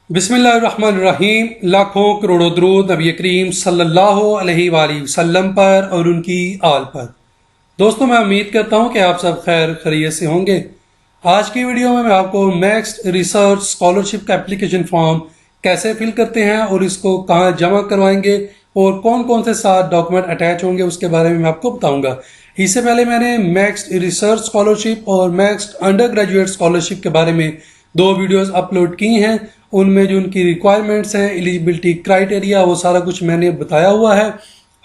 बिस्मिल्लाहिर्रहमानिर्रहीम। लाखों करोड़ों दरूद नबी करीम सल्लल्लाहु अलैहि वसल्लम पर और उनकी आल पर। दोस्तों, मैं उम्मीद करता हूं कि आप सब खैर खैरियत से होंगे। आज की वीडियो में मैं आपको नेक्स्ट रिसर्च स्कॉलरशिप का एप्लीकेशन फॉर्म कैसे फिल करते हैं और इसको कहाँ जमा करवाएंगे और कौन कौन से साथ डॉक्यूमेंट अटैच होंगे उसके बारे में मैं आपको बताऊंगा। इससे पहले मैंने नेक्स्ट रिसर्च स्कॉलरशिप और नेक्स्ट अंडर ग्रेजुएट स्कॉलरशिप के बारे में 2 वीडियोस अपलोड की हैं। उनमें जो उनकी रिक्वायरमेंट्स हैं, एलिजिबिलिटी क्राइटेरिया, वो सारा कुछ मैंने बताया हुआ है।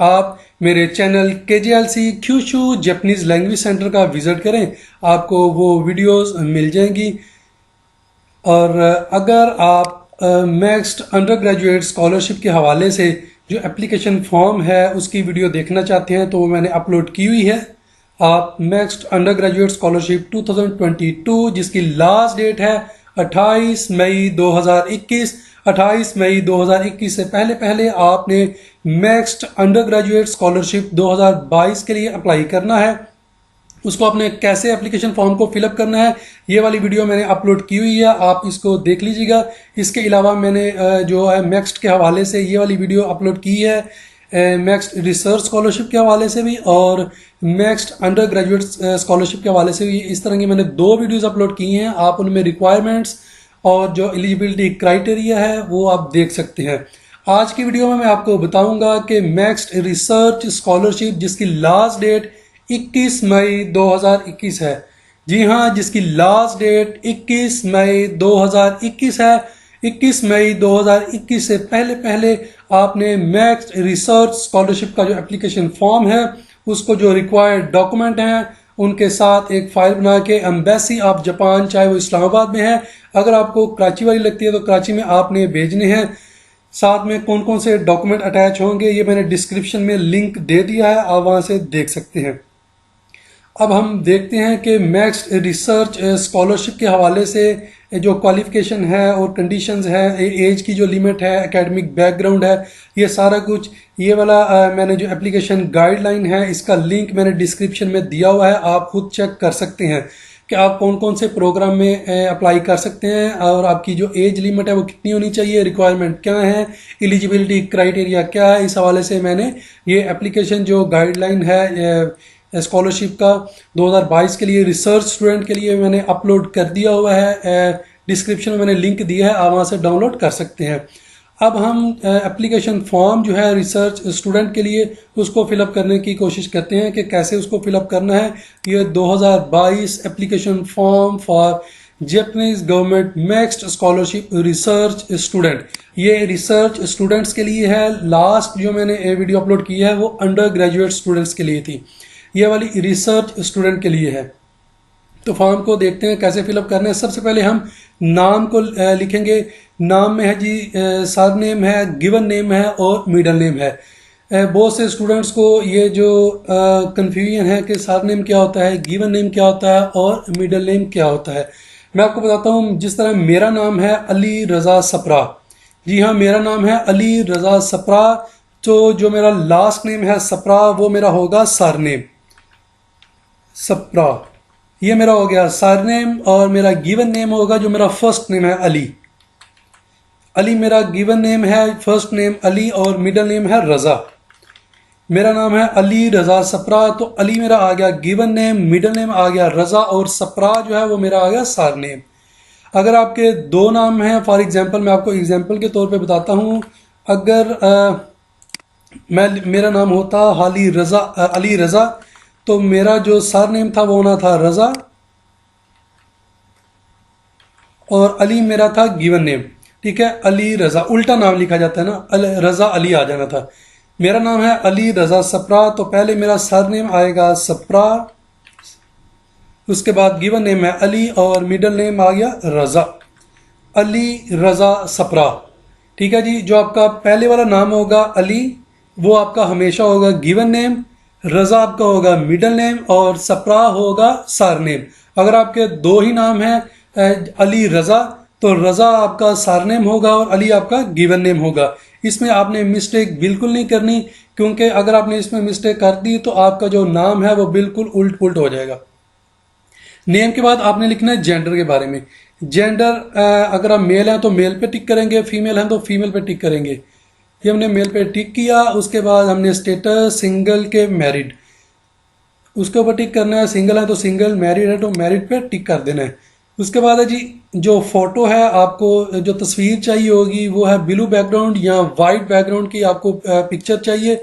आप मेरे channel KJLC Kyushu Japanese language centre का विजिट करें, आपको वो वीडियोस मिल जाएंगी। और अगर आप नेक्स्ट अंडर ग्रेजुएट स्कॉलरशिप के हवाले से जो एप्लीकेशन फॉर्म है उसकी वीडियो देखना चाहते हैं तो वो मैंने अपलोड की हुई है। आप नेक्स्ट अंडर ग्रेजुएट स्कॉलरशिप 2022 जिसकी लास्ट डेट है 28 मई 2021, 28 मई 2021 से पहले पहले आपने नेक्स्ट अंडर ग्रेजुएट स्कॉलरशिप 2022 के लिए अप्लाई करना है। उसको आपने कैसे एप्लीकेशन फॉर्म को फिलअप करना है ये वाली वीडियो मैंने अपलोड की हुई है, आप इसको देख लीजिएगा। इसके अलावा मैंने जो है नेक्स्ट के हवाले से ये वाली वीडियो अपलोड की है, नेक्स्ट रिसर्च स्कॉलरशिप के हवाले से भी और नेक्स्ट अंडर ग्रेजुएट स्कॉलरशिप के हवाले से भी। इस तरह की मैंने 2 वीडियोस अपलोड की हैं। आप उनमें रिक्वायरमेंट्स और जो एलिजिबिलिटी क्राइटेरिया है वो आप देख सकते हैं। आज की वीडियो में मैं आपको बताऊंगा कि नेक्स्ट रिसर्च स्कॉलरशिप जिसकी लास्ट डेट 21 मई 2021 है, जी हाँ, जिसकी लास्ट डेट 21 मई 2021 है। 21 मई 2021 से पहले पहले आपने नेक्स्ट रिसर्च स्कॉलरशिप का जो एप्लीकेशन फॉर्म है उसको जो रिक्वायर्ड डॉक्यूमेंट हैं उनके साथ एक फाइल बना के एम्बेसी ऑफ जापान, चाहे वो इस्लामाबाद में है, अगर आपको कराची वाली लगती है तो कराची में आपने भेजने हैं। साथ में कौन कौन से डॉक्यूमेंट अटैच होंगे ये मैंने डिस्क्रिप्शन में लिंक दे दिया है, आप वहाँ से देख सकते हैं। अब हम देखते हैं कि नेक्स्ट रिसर्च स्कॉलरशिप के हवाले से जो क्वालिफिकेशन है और कंडीशंस है, एज की जो लिमिट है, एकेडमिक बैकग्राउंड है, ये सारा कुछ ये वाला मैंने जो एप्लीकेशन गाइडलाइन है इसका लिंक मैंने डिस्क्रिप्शन में दिया हुआ है, आप खुद चेक कर सकते हैं कि आप कौन कौन से प्रोग्राम में अप्लाई कर सकते हैं और आपकी जो एज लिमिट है वो कितनी होनी चाहिए, रिक्वायरमेंट क्या है, एलिजिबिलिटी क्राइटेरिया क्या है। इस हवाले से मैंने ये एप्लीकेशन जो गाइडलाइन है स्कॉलरशिप का 2022 के लिए रिसर्च स्टूडेंट के लिए मैंने अपलोड कर दिया हुआ है। डिस्क्रिप्शन में मैंने लिंक दिया है, आप वहाँ से डाउनलोड कर सकते हैं। अब हम एप्लीकेशन फॉर्म जो है रिसर्च स्टूडेंट के लिए उसको फिलअप करने की कोशिश करते हैं कि कैसे उसको फिलअप करना है। ये 2022 application form for Japanese government next scholarship research student, ये रिसर्च स्टूडेंट्स के लिए है। लास्ट जो मैंने वीडियो अपलोड की है वो अंडर ग्रेजुएट स्टूडेंट्स के लिए थी, ये वाली रिसर्च स्टूडेंट के लिए है। तो फॉर्म को देखते हैं कैसे फिलअप करना है। सबसे पहले हम नाम को लिखेंगे। नाम में है जी सर नेम है, गिवन नेम है और मिडल नेम है। बहुत से स्टूडेंट्स को ये जो कंफ्यूजन है कि सर नेम क्या होता है, गिवन नेम क्या होता है और मिडल नेम क्या होता है। मैं आपको बताता हूँ। जिस तरह मेरा नाम है अली रज़ा सप्रा, जी हाँ, मेरा नाम है अली रज़ा सप्रा, तो जो मेरा लास्ट नेम है सप्रा वो मेरा होगा सर नेम सप्रा, ये मेरा हो गया सर नेम। और मेरा गिवन नेम होगा जो मेरा फर्स्ट नेम है अली, अली मेरा गिवन नेम है, फर्स्ट नेम अली और मिडल नेम है रज़ा। मेरा नाम है अली रज़ा सप्रा, तो अली मेरा आ गया गिवन नेम, मिडल नेम आ गया रज़ा और सप्रा जो है वो मेरा आ गया सर नेम। अगर आपके 2 नाम हैं, फॉर एग्जांपल मैं आपको एग्जांपल के तौर पे बताता हूँ। अगर मेरा नाम होता अली रज़ा, तो मेरा जो सर नेम था वो होना था रज़ा और अली मेरा था गिवन नेम, ठीक है। अली रज़ा उल्टा नाम लिखा जाता है ना, रज़ा अली आ जाना था। मेरा नाम है अली रज़ा सप्रा, तो पहले मेरा सर नेम आएगा सप्रा, उसके बाद गिवन नेम है अली और मिडल नेम आ गया रज़ा, अली रज़ा सप्रा, ठीक है जी। जो आपका पहले वाला नाम होगा अली वो आपका हमेशा होगा गिवन नेम, रज़ा आपका होगा मिडल नेम और सप्रा होगा सर नेम। अगर आपके 2 ही नाम हैं अली रज़ा, तो रज़ा आपका सर नेम होगा और अली आपका गिवन नेम होगा। इसमें आपने मिस्टेक बिल्कुल नहीं करनी, क्योंकि अगर आपने इसमें मिस्टेक कर दी तो आपका जो नाम है वो बिल्कुल उल्ट पुल्ट हो जाएगा। नेम के बाद आपने लिखना है जेंडर के बारे में। जेंडर अगर आप मेल हैं तो मेल पे टिक करेंगे, फीमेल हैं तो फीमेल पे टिक करेंगे। ये हमने मेल पे टिक किया। उसके बाद हमने स्टेटस सिंगल के मैरिड, उसके ऊपर टिक करना है। सिंगल है तो सिंगल, मैरिड है तो मैरिड पे टिक कर देना है। उसके बाद है जी जो फोटो है, आपको जो तस्वीर चाहिए होगी वो है ब्लू बैकग्राउंड या वाइट बैकग्राउंड की आपको पिक्चर चाहिए।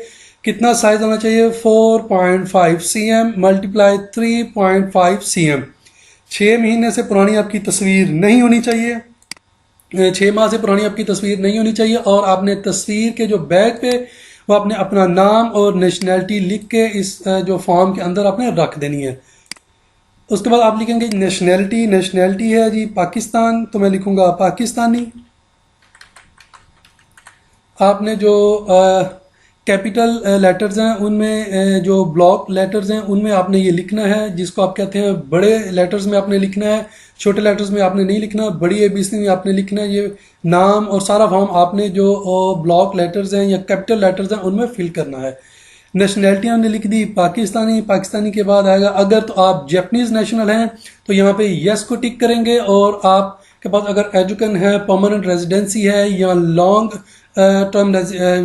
कितना साइज होना चाहिए? 4.5 cm मल्टीप्लाई 3.5 cm। 6 महीने से पुरानी आपकी तस्वीर नहीं होनी चाहिए, 6 माह से पुरानी आपकी तस्वीर नहीं होनी चाहिए। और आपने तस्वीर के जो बैक पे वो आपने अपना नाम और नेशनैलिटी लिख के इस जो फॉर्म के अंदर आपने रख देनी है। उसके बाद आप लिखेंगे नेशनैलिटी, नेशनैलिटी है जी पाकिस्तान, तो मैं लिखूंगा पाकिस्तानी। आपने जो कैपिटल लेटर्स हैं उनमें, जो ब्लॉक लेटर्स हैं उनमें आपने ये लिखना है, जिसको आप कहते हैं बड़े लेटर्स में आपने लिखना है, छोटे लेटर्स में आपने नहीं लिखना। बड़ी एबीसी में आपने लिखना है ये नाम और सारा फॉर्म आपने जो ब्लॉक लेटर्स हैं या कैपिटल लेटर्स हैं उनमें फिल करना है। नेशनैलिटी हमने लिख दी पाकिस्तानी। पाकिस्तानी के बाद आएगा अगर तो आप जैपनीज नेशनल हैं तो यहाँ पे यस को टिक करेंगे, और आपके पास अगर एजुकेशन है, परमानेंट रेजिडेंसी है या लॉन्ग टर्म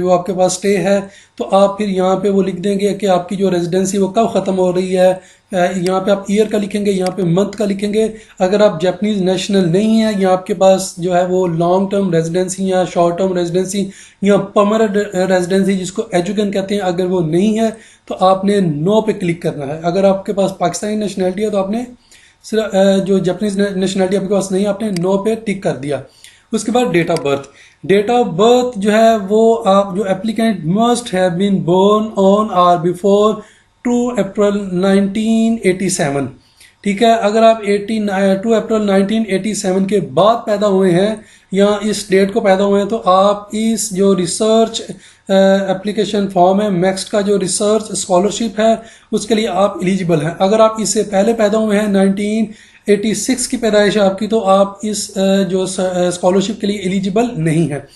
वो आपके पास स्टे है तो आप फिर यहाँ पे वो लिख देंगे कि आपकी जो रेजिडेंसी वो कब ख़त्म हो रही है। यहाँ पे आप ईयर का लिखेंगे, यहाँ पे मंथ का लिखेंगे। अगर आप जापानीज नेशनल नहीं है या आपके पास जो है वो लॉन्ग टर्म रेजिडेंसी या शॉर्ट टर्म रेजिडेंसी या परमानेंट रेजिडेंसी जिसको एजुकेशन कहते हैं, अगर वो नहीं है तो आपने नो पे क्लिक करना है। अगर आपके पास पाकिस्तानी नेशनलिटी है तो आपने सिर्फ जो जापानीज नेशनलिटी आपके पास नहीं है आपने नो पे टिक कर दिया। उसके बाद date of birth. Date of birth जो है वो आप जो applicant must have been born on और बिफोर 2 अप्रैल 1987। ठीक है, अगर आप 2 अप्रैल 1987 के बाद पैदा हुए हैं या इस डेट को पैदा हुए हैं तो आप इस जो रिसर्च एप्लीकेशन फॉर्म है मैक्स का जो रिसर्च स्कॉलरशिप है उसके लिए आप एलिजिबल हैं। अगर आप इससे पहले पैदा हुए हैं 1986 की पैदाइश है आपकी, तो आप इस जो स्कॉलरशिप के लिए एलिजिबल नहीं है।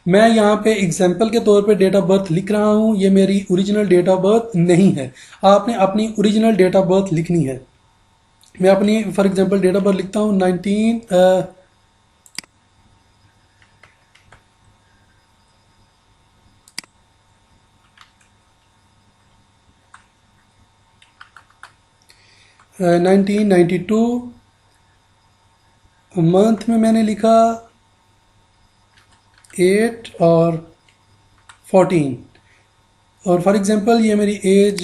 मैं यहाँ पे एग्जाम्पल के तौर पे डेट ऑफ बर्थ लिख रहा हूँ, ये मेरी ओरिजिनल डेट ऑफ बर्थ नहीं है। आपने अपनी ओरिजिनल डेट ऑफ बर्थ लिखनी है। मैं अपनी for example date of birth लिखता हूँ 1992। मंथ में मैंने लिखा 8 और 14। और फॉर एग्जांपल ये मेरी एज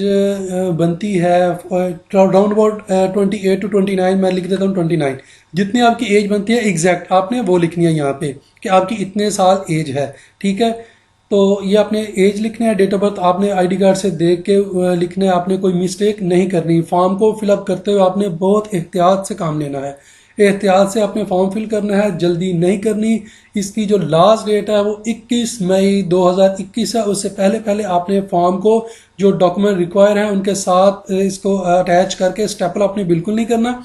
बनती है राउंड अबाउट 28 to 29, मैं लिख देता हूँ 29। जितनी आपकी एज बनती है एग्जैक्ट आपने वो लिखनी है यहाँ पे कि आपकी इतने साल एज है। ठीक है, तो ये आपने एज लिखना है। डेट ऑफ बर्थ आपने आईडी कार्ड से देख के लिखना है, आपने कोई मिस्टेक नहीं करनी। फॉर्म को फिलअप करते हुए आपने बहुत एहतियात से काम लेना है, एहतियात से आपने फॉर्म फिल करना है, जल्दी नहीं करनी। इसकी जो लास्ट डेट है वो 21 मई 2021 है। उससे पहले पहले आपने फॉर्म को जो डॉक्यूमेंट रिक्वायर है उनके साथ इसको अटैच करके स्टेपल आपने बिल्कुल नहीं करना,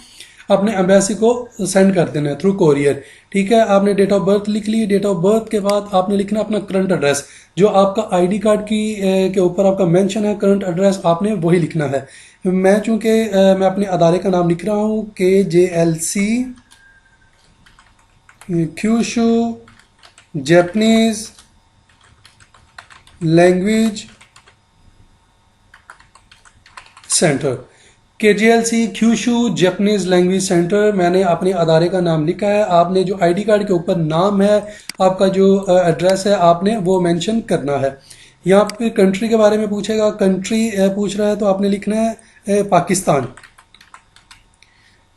अपने एम्बेसी को सेंड कर देना है थ्रू कोरियर। ठीक है, आपने डेट ऑफ बर्थ लिख ली। डेट ऑफ बर्थ के बाद आपने लिखना अपना करंट एड्रेस, जो आपका आईडी कार्ड की के ऊपर आपका मेंशन है करंट एड्रेस, आपने वही लिखना है। मैं चूंकि मैं अपने अदारे का नाम लिख रहा हूँ KJLC Kyushu Japanese language centre, KJLC Kyushu Japanese language centre, मैंने अपने अदारे का नाम लिखा है। आपने जो आईडी कार्ड के ऊपर नाम है, आपका जो एड्रेस है, आपने वो मेंशन करना है। यहाँ पे कंट्री के बारे में पूछेगा, कंट्री पूछ रहा है तो आपने लिखना है पाकिस्तान।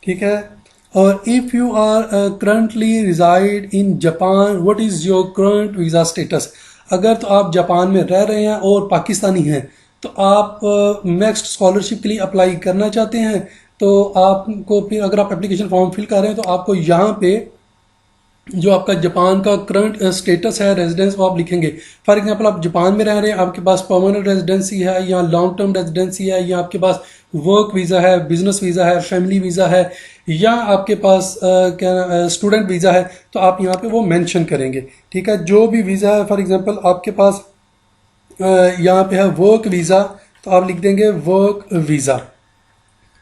ठीक है, और if you are currently resided in Japan what is your current visa status. अगर तो आप जापान में रह रहे हैं और पाकिस्तानी हैं तो आप नेक्स्ट स्कॉलरशिप के लिए अप्लाई करना चाहते हैं, तो आपको फिर अगर आप एप्लीकेशन फॉर्म फिल कर रहे हैं तो आपको यहाँ पे जो आपका जापान का करंट स्टेटस है रेजिडेंस वो आप लिखेंगे। फॉर एग्जांपल आप जापान में रह रहे हैं, आपके पास परमानेंट रेजिडेंसी है या लॉन्ग टर्म रेजिडेंसी है या आपके पास वर्क वीज़ा है, बिजनेस वीज़ा है, फैमिली वीज़ा है या आपके पास क्या स्टूडेंट वीज़ा है, तो आप यहाँ पे वो मेंशन करेंगे। ठीक है, जो भी वीज़ा है, फॉर एग्जांपल आपके पास यहाँ पे है वर्क वीज़ा तो आप लिख देंगे work visa.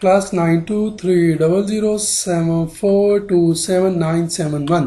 +923007427971.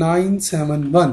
971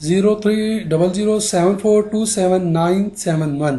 0300742791.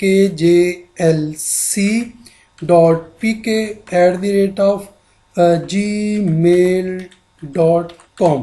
kjlc.pk@gmail.com.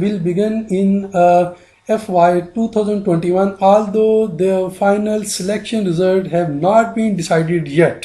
will begin in FY 2021 although the final selection result have not been decided yet.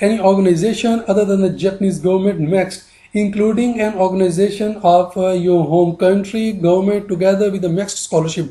any organization other than the Japanese government mixed including an organization of your home country government together with the mixed scholarship.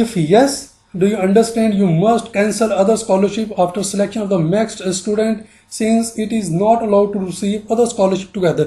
if yes, do you understand you must cancel other scholarship after selection of the mixed student since it is not allowed to receive other scholarship together.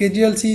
KJLC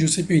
UCP.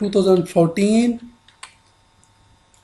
2014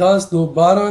10 2 12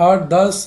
8 10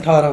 18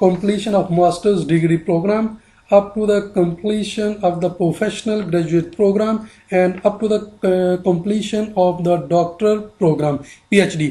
completion of master's degree program, up to the completion of the professional graduate program, and up to the completion of the doctoral program PhD.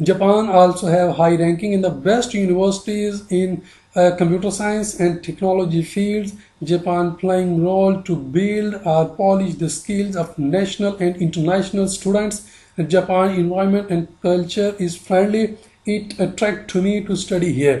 Japan also have high ranking in the best universities in computer science and technology fields. Japan playing role to build or polish the skills of national and international students. Japan environment and culture is friendly. It attract to me to study here.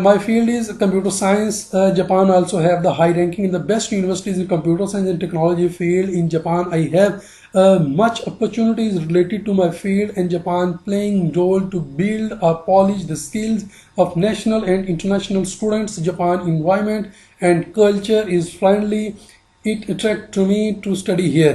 My field is computer science. Japan also have the high ranking in the best universities in computer science and technology field. In Japan, I have much opportunities related to my field, and Japan playing role to build or polish the skills of national and international students. Japan environment and culture is friendly. It attract to me to study here.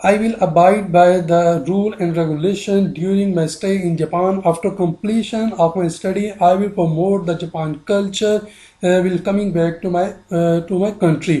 I will abide by the rule and regulation during my stay in Japan. After completion of my study, I will promote the Japan culture will coming back to my country.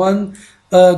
1،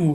2۔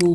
2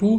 2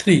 3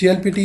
JLPT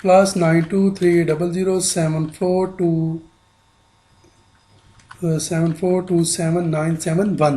+923007427971